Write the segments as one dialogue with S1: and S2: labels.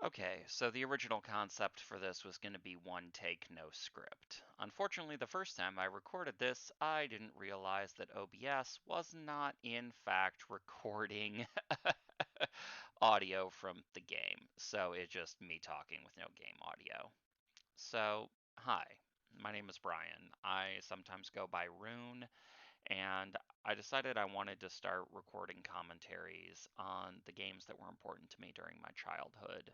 S1: Okay, so the original concept for this was going to be one take, no script. Unfortunately, the first time I recorded this, I didn't realize that OBS was not, in fact, recording audio from the game. So it's just me talking with no game audio. So, hi, my name is Brian. I sometimes go by Rune, and I decided I wanted to start recording commentaries on the games that were important to me during my childhood.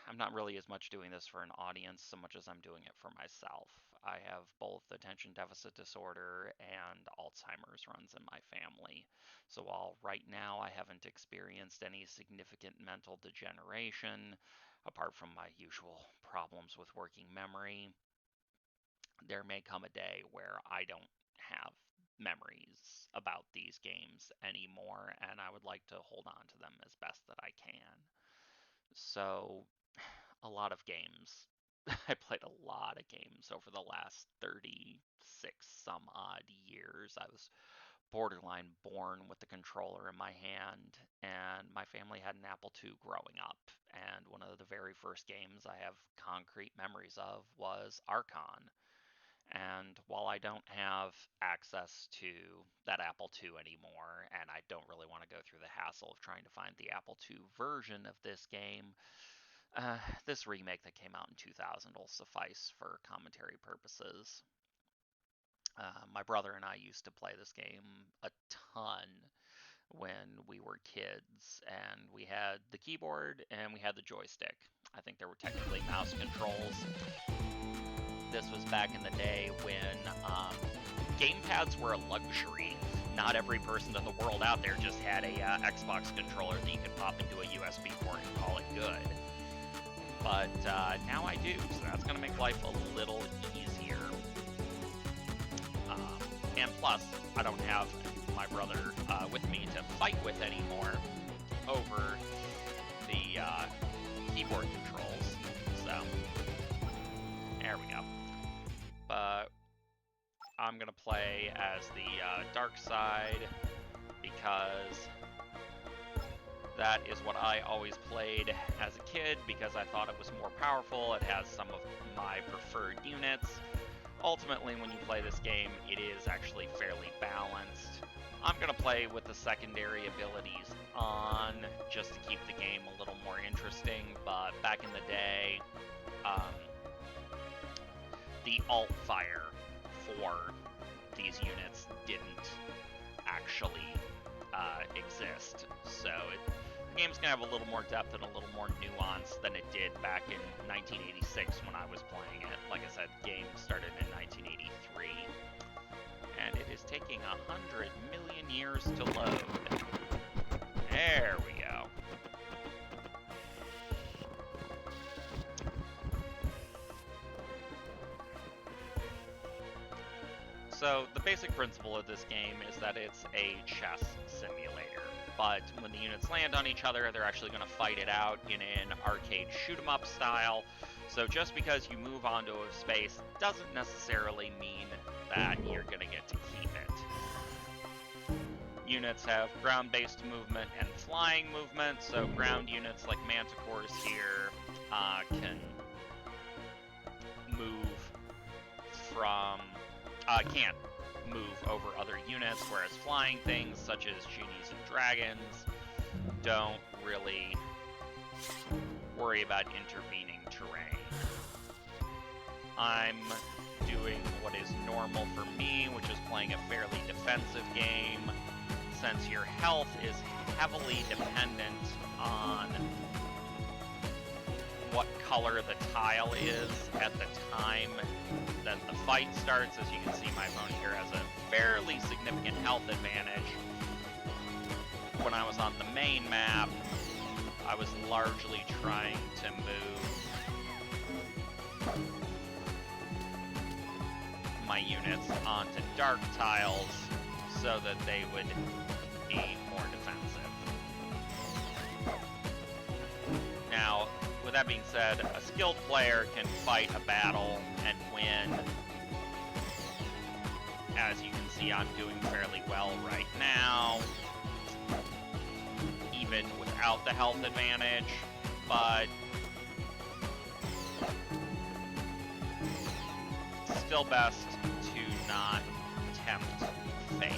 S1: I'm not really as much doing this for an audience so much as I'm doing it for myself. I have both attention deficit disorder and Alzheimer's runs in my family. So while right now I haven't experienced any significant mental degeneration, apart from my usual problems with working memory, there may come a day where I don't have memories about these games anymore, and I would like to hold on to them as best that I can. So a lot of games. I played a lot of games over the last 36 some odd years. I was borderline born with the controller in my hand, and my family had an Apple II growing up. And one of the very first games I have concrete memories of was Archon. And while I don't have access to that Apple II anymore, and I don't really want to go through the hassle of trying to find the Apple II version of this game, this remake that came out in 2000 will suffice for commentary purposes. My brother and I used to play this game a ton when we were kids, and we had the keyboard and we had the joystick. I think there were technically mouse controls. This was back in the day when gamepads were a luxury. Not every person in the world out there just had a Xbox controller that you could pop into a USB port and call it good. But now I do, so that's going to make life a little easier. And plus, I don't have my brother with me to fight with anymore over the keyboard controls. So, there we go. But I'm going to play as the dark side because that is what I always played as a kid because I thought it was more powerful. It has some of my preferred units. Ultimately, when you play this game, it is actually fairly balanced. I'm going to play with the secondary abilities on just to keep the game a little more interesting, but back in the day, the alt fire for these units didn't actually exist. So the game's going to have a little more depth and a little more nuance than it did back in 1986 when I was playing it. Like I said, the game started in 1983. And it is taking 100 million years to load. There we go. So the basic principle of this game is that it's a chess simulator. But when the units land on each other, they're actually going to fight it out in an arcade shoot-'em-up style. So just because you move onto a space doesn't necessarily mean that you're going to get to keep it. Units have ground-based movement and flying movement, so ground units like Manticores here can move from... can't move over other units, whereas flying things such as genies and dragons don't really worry about intervening terrain. I'm doing what is normal for me, which is playing a fairly defensive game, since your health is heavily dependent on what color the tile is at the time that the fight starts. As you can see, my opponent here has a fairly significant health advantage. When I was on the main map, I was largely trying to move my units onto dark tiles so that they would be more defensive. Now, with that being said, a skilled player can fight a battle and win. As you can see, I'm doing fairly well right now, even without the health advantage. but still best to not tempt fate.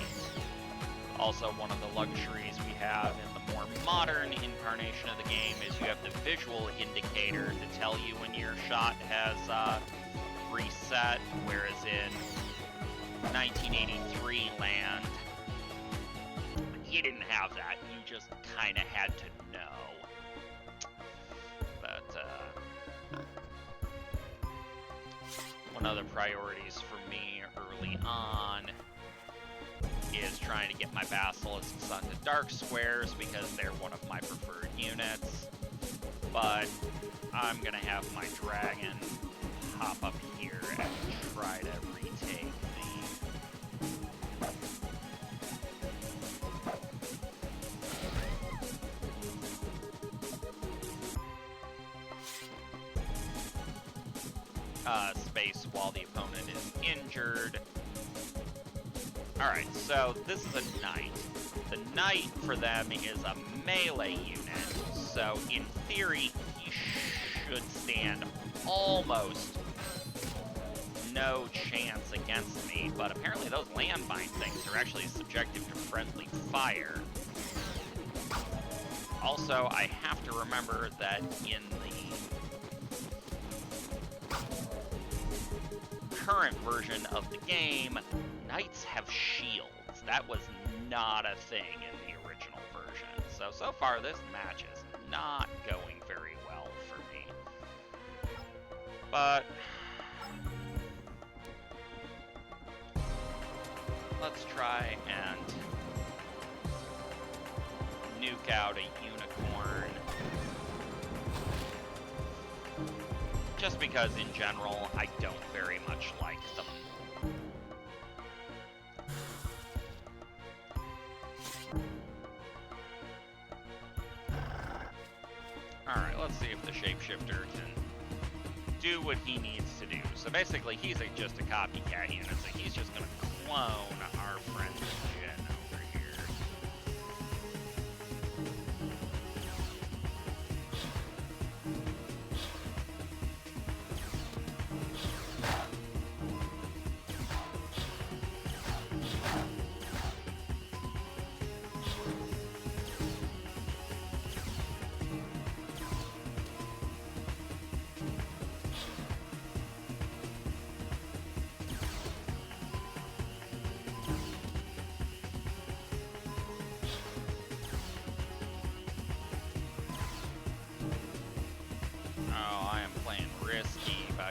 S1: Also, one of the luxuries we have in the more modern incarnation of the game is you have the visual indicator to tell you when your shot has reset, whereas in 1983 land, you didn't have that. You just kind of had to know. But one of the priorities for me early on is trying to get my Basilisks onto dark squares because they're one of my preferred units. But I'm gonna have my dragon hop up here and try to retake the space while the opponent is injured. Alright, so this is a knight. The knight for them is a melee unit, so in theory, he should stand almost no chance against me, but apparently those landmine things are actually subjective to friendly fire. Also, I have to remember that in the current version of the game, knights have shields. That was not a thing in the original version. So far this match is not going very well for me. But let's try and nuke out a unicorn. Just because in general, I don't very much like them. Alright, let's see if the shapeshifter can do what he needs to do. So basically, he's just a copycat unit, so he's just going to clone our friend Jin over here.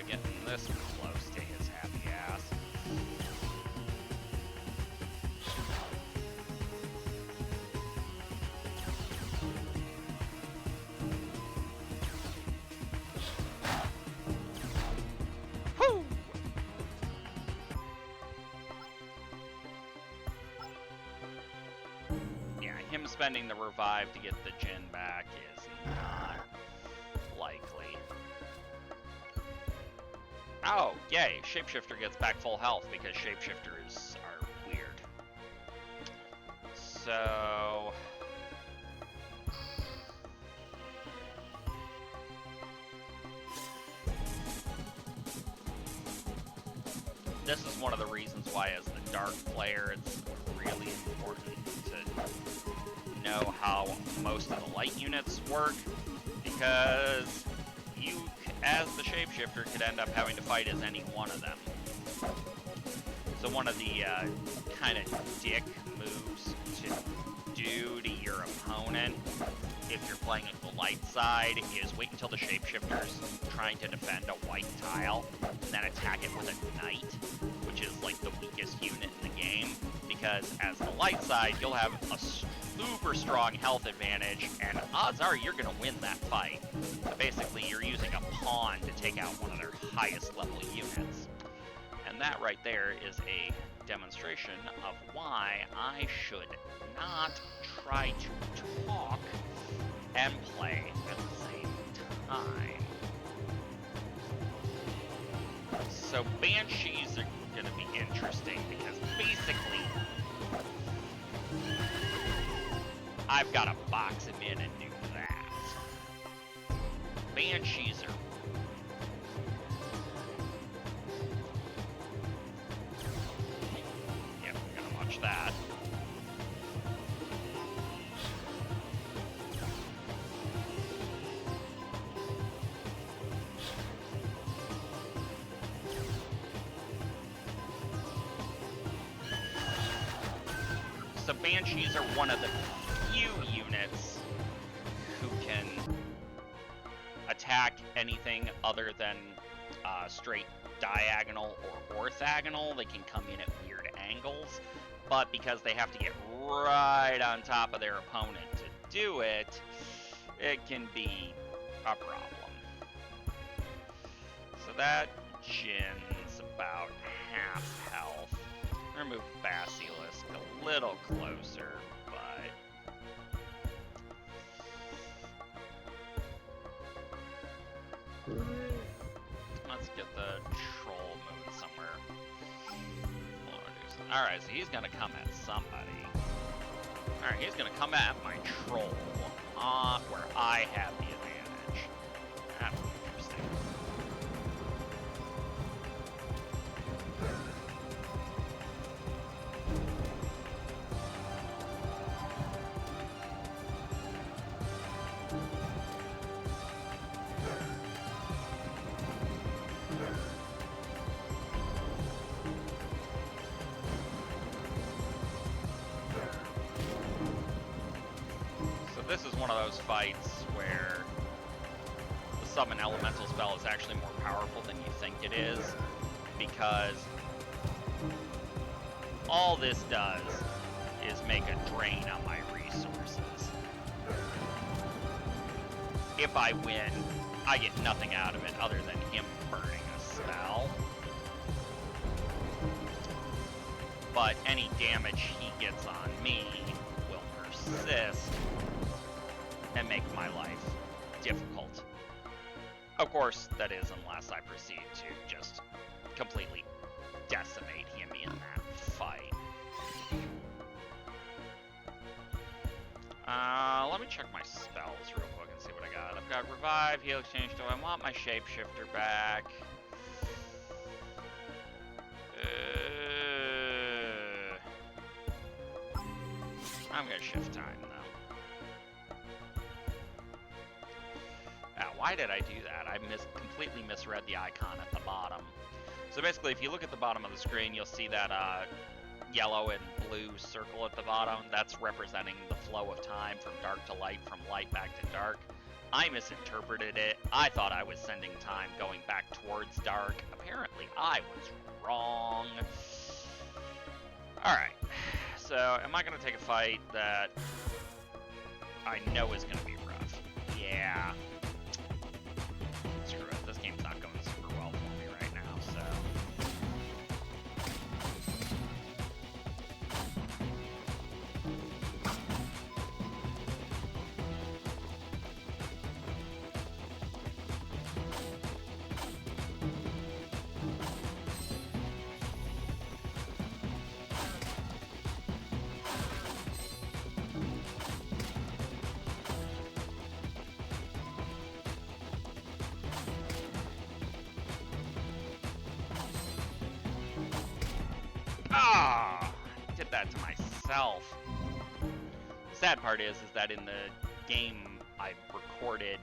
S1: Getting this close to his happy ass. Woo! Yeah, him spending the revive to get the Jin back is not likely. Oh, yay, Shapeshifter gets back full health because Shapeshifters are weird. So this is one of the reasons why as the dark player it's really important to know how most of the light units work, because you, as the shapeshifter, could end up having to fight as any one of them. So one of the kind of dick moves to do to your opponent, if you're playing with the light side, is wait until the shapeshifter's trying to defend a white tile, and then attack it with a knight, which is like the weakest unit in the game, because as the light side, you'll have a super strong health advantage, and odds are you're going to win that fight. But basically, you're using a pawn to take out one of their highest level units. And that right there is a demonstration of why I should not try to talk and play at the same time. So Banshees are going to be interesting because basically I've got to box him in and do that. Banshees are... Yep, we're gonna watch that. So Banshees are one of the few units who can attack anything other than straight diagonal or orthogonal. They can come in at weird angles, but because they have to get right on top of their opponent to do it, it can be a problem. So that Jin's about half health. Remove Basilisk a little closer, but... Let's get the troll moved somewhere. Alright, so he's gonna come at somebody. Alright, he's gonna come at my troll where I have the advantage. That's interesting. This is one of those fights where the summon elemental spell is actually more powerful than you think it is, because all this does is make a drain on my resources. If I win, I get nothing out of it other than him burning a spell. But any damage he gets on me will persist and make my life difficult. Of course, that is unless I proceed to just completely decimate him in that fight. Let me check my spells real quick and see what I got. I've got Revive, Heal Exchange. Do I want my Shapeshifter back? I'm gonna shift time, though. Why did I do that? I completely misread the icon at the bottom. So basically, if you look at the bottom of the screen, you'll see that yellow and blue circle at the bottom. That's representing the flow of time from dark to light, from light back to dark. I misinterpreted it. I thought I was sending time going back towards dark. Apparently, I was wrong. Alright, so am I going to take a fight that I know is going to be rough? Yeah. Screw it, this game's not going super well for me right now, so... Did that to myself. The sad part is that in the game I recorded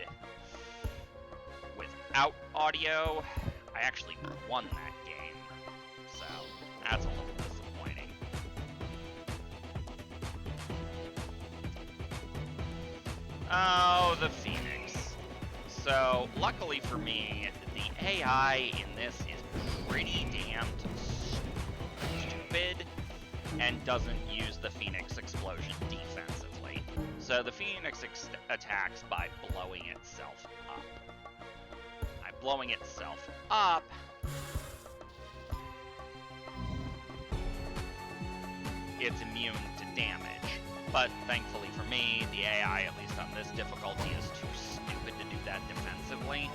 S1: without audio, I actually won that game. So, that's a little disappointing. Oh, the Phoenix. So, luckily for me, the AI in this is pretty damned stupid and doesn't use the Phoenix explosion defensively. So the Phoenix attacks by blowing itself up. By blowing itself up, it's immune to damage. But thankfully for me, the AI, at least on this difficulty, is too stupid to do that defensively.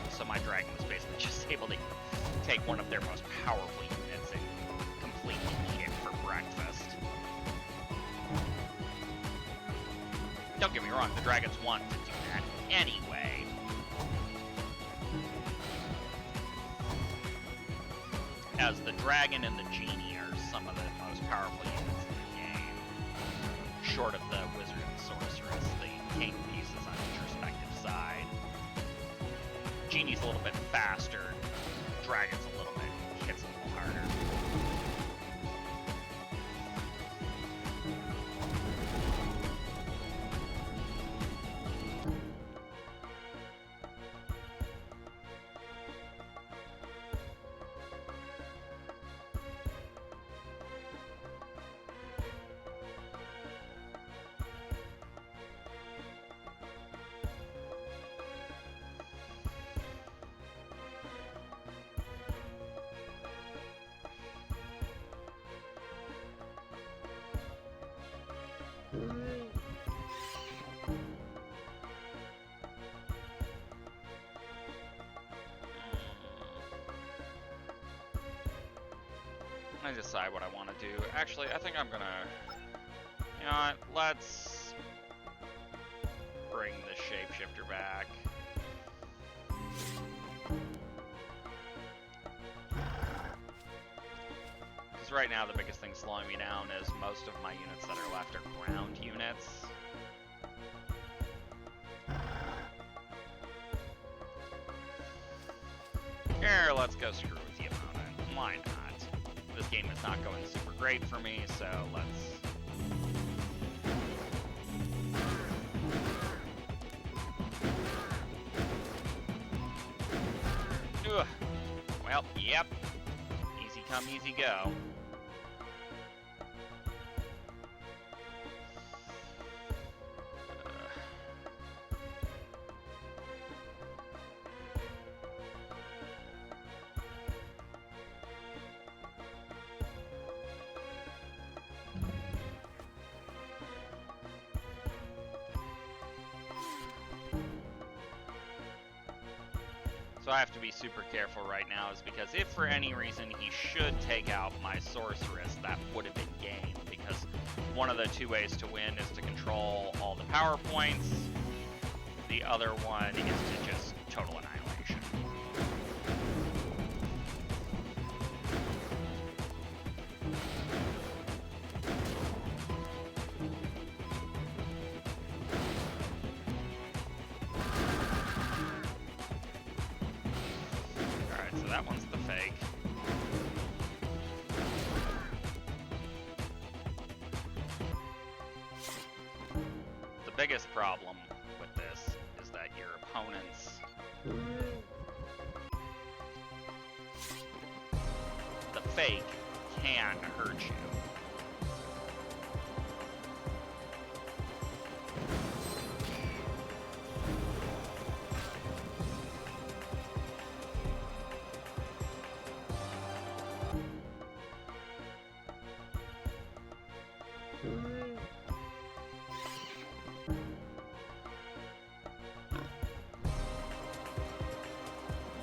S1: So my dragon was basically just able to take one of their most powerful units and completely eat it for breakfast. Don't get me wrong, the dragons want to do that anyway, as the dragon and the genie are some of the most powerful units in the game. Short of the wizard and sorceress, the king pieces on each respective side. Genie's a little bit faster, dragon's a little bit, hits a little harder. I decide what I want to do. Actually, I think I'm gonna... You know what? Let's bring the shapeshifter back. Because right now the biggest thing slowing me down is most of my units that are left are ground units. Here, let's go screw with the opponent. Why not? This game is not going super great for me, so let's... Ugh. Well, yep. Easy come, easy go. So I have to be super careful right now, is because if for any reason he should take out my sorceress, that would have been game, because one of the two ways to win is to control all the power points, the other one is to just total annihilation. So that one's the fake. The biggest problem with this is that your opponents... The fake can hurt you.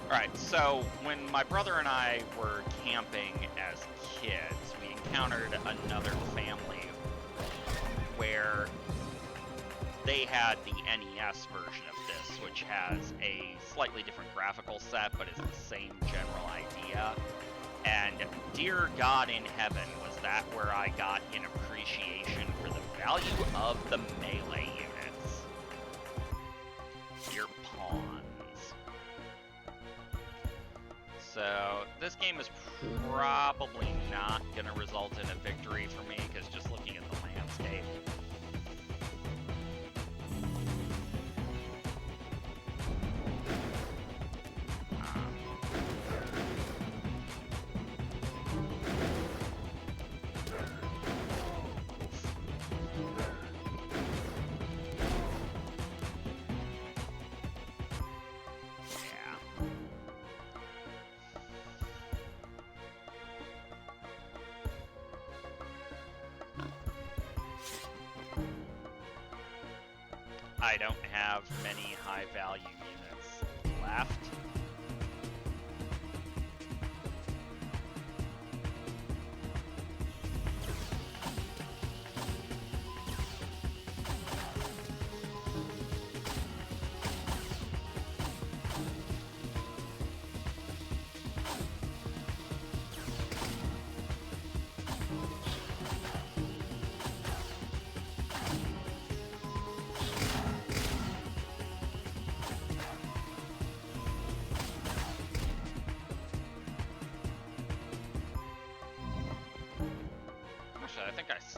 S1: Alright, so when my brother and I were camping as kids, we encountered another family where they had the NES version of this, which has a slightly different graphical set, but is the same general idea. And dear God in heaven, was that where I got an appreciation for the value of the melee units. Your pawns. So this game is probably not going to result in a victory for me, because just looking at the landscape. I don't have many high-value units left.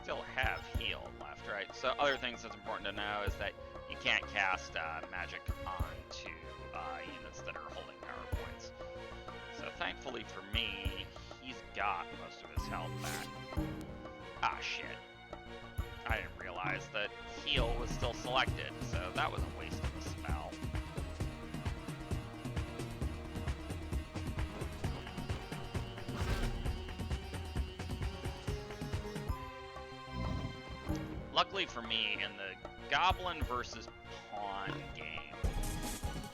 S1: still have heal left, right? So other things that's important to know is that you can't cast magic onto units that are holding power points. So thankfully for me, he's got most of his health back. Ah, shit. I didn't realize that heal was still selected, so that was a waste of a spell. Luckily for me, in the Goblin versus Pawn game,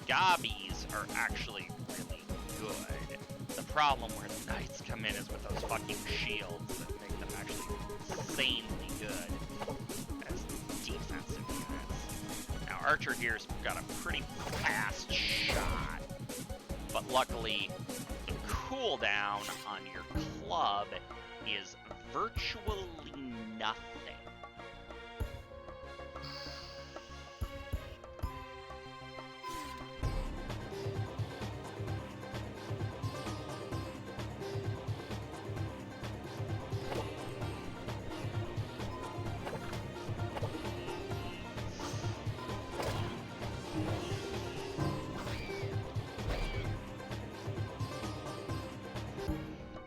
S1: Gobbies are actually really good. The problem where the Knights come in is with those fucking shields that make them actually insanely good as defensive units. Now, Archer here's got a pretty fast shot, but luckily, the cooldown on your club is virtually nothing.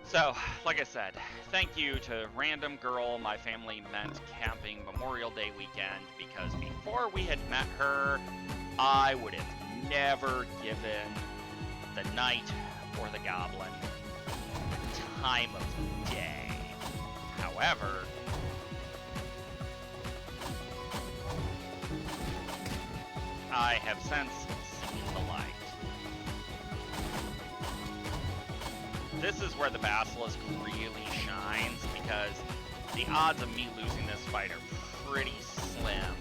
S1: So, like I said, thank you to Random Girl my family meant camping Memorial Day weekend, because before we had met her, I would have never given the Knight or the Goblin time of day. However, I have since seen the light. This is where the Basilisk really shines, because the odds of me losing this fight are pretty slim,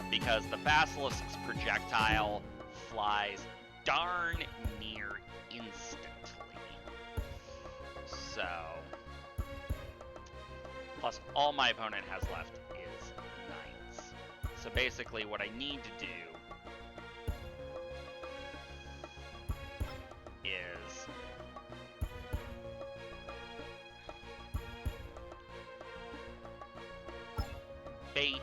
S1: because the Basilisk's projectile flies darn near instantly. So, plus all my opponent has left is Knights. So basically what I need to do is bait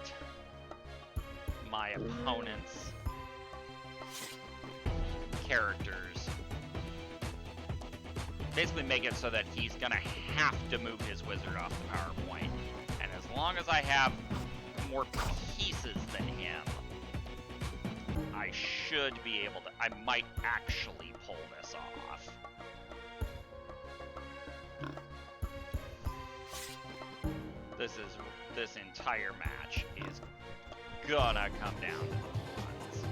S1: my opponent's characters. Basically make it so that he's gonna have to move his wizard off the power point. And as long as I have more pieces than him, I should be able to, I might actually pull this off. This entire match is gonna come down to the ones.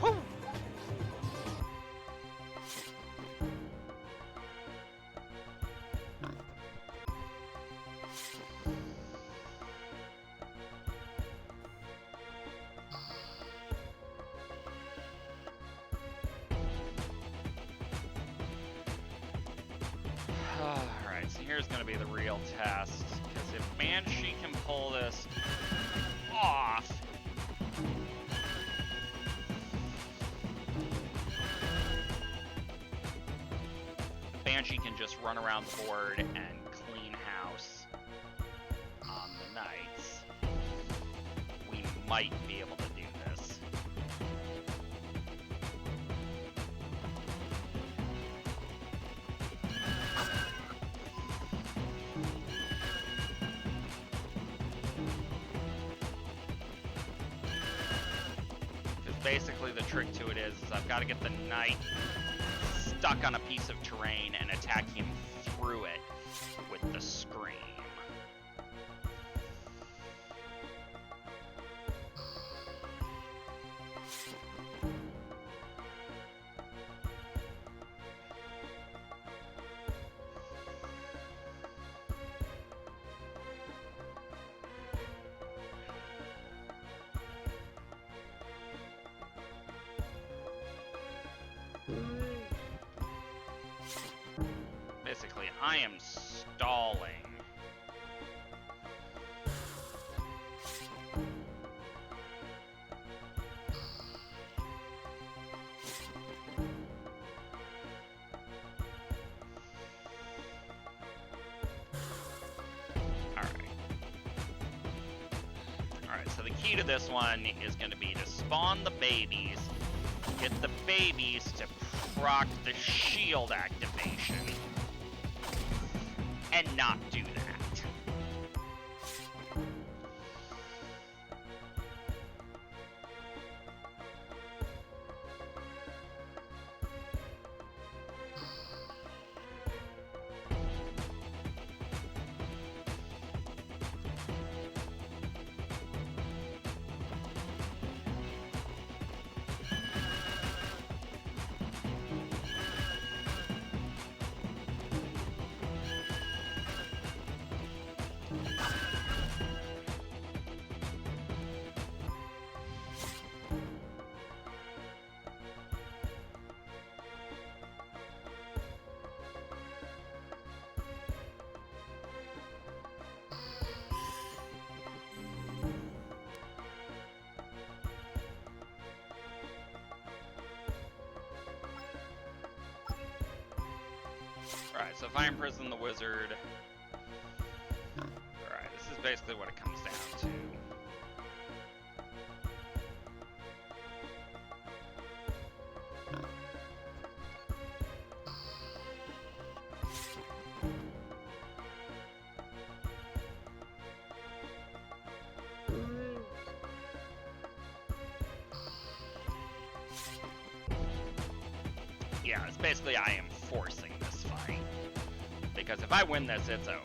S1: Woo! Alright, so here's going to be the real test, because if Banshee can pull this off, Banshee can just run around the board and clean house on the Knights. We might be able to do this. Basically the trick to it is I've got to get the Knight stuck on a piece of terrain and attack him through it with the Scream. Basically, I am stalling key to this one is going to be to spawn the babies, get the babies to proc the shield activation, and not do that. Alright, so if I imprison the wizard... Alright, this is basically what it comes down to. Yeah, it's basically I am forcing this fight. Because if I win this, it's over.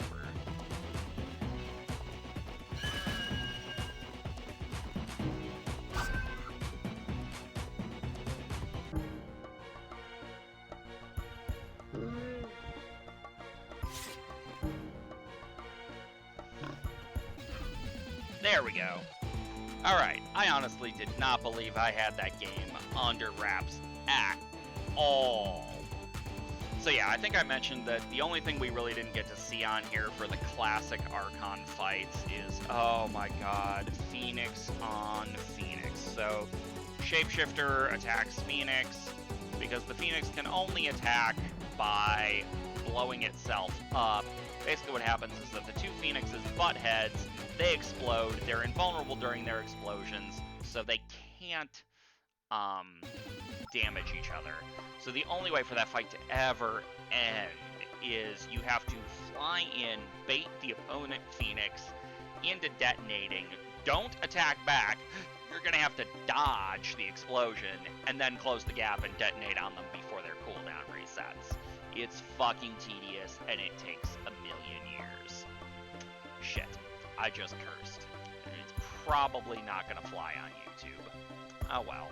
S1: There we go. Alright, I honestly did not believe I had that game under wraps at all. So yeah, I think I mentioned that the only thing we really didn't get to see on here for the classic Archon fights is, oh my god, Phoenix on Phoenix. So, Shapeshifter attacks Phoenix, because the Phoenix can only attack by blowing itself up. Basically what happens is that the two Phoenixes butt heads, they explode, they're invulnerable during their explosions, so they can't damage each other. So the only way for that fight to ever end is you have to fly in, bait the opponent Phoenix into detonating, don't attack back, you're going to have to dodge the explosion, and then close the gap and detonate on them before their cooldown resets. It's fucking tedious, and it takes a million years. Shit, I just cursed. It's probably not going to fly on YouTube. Oh well.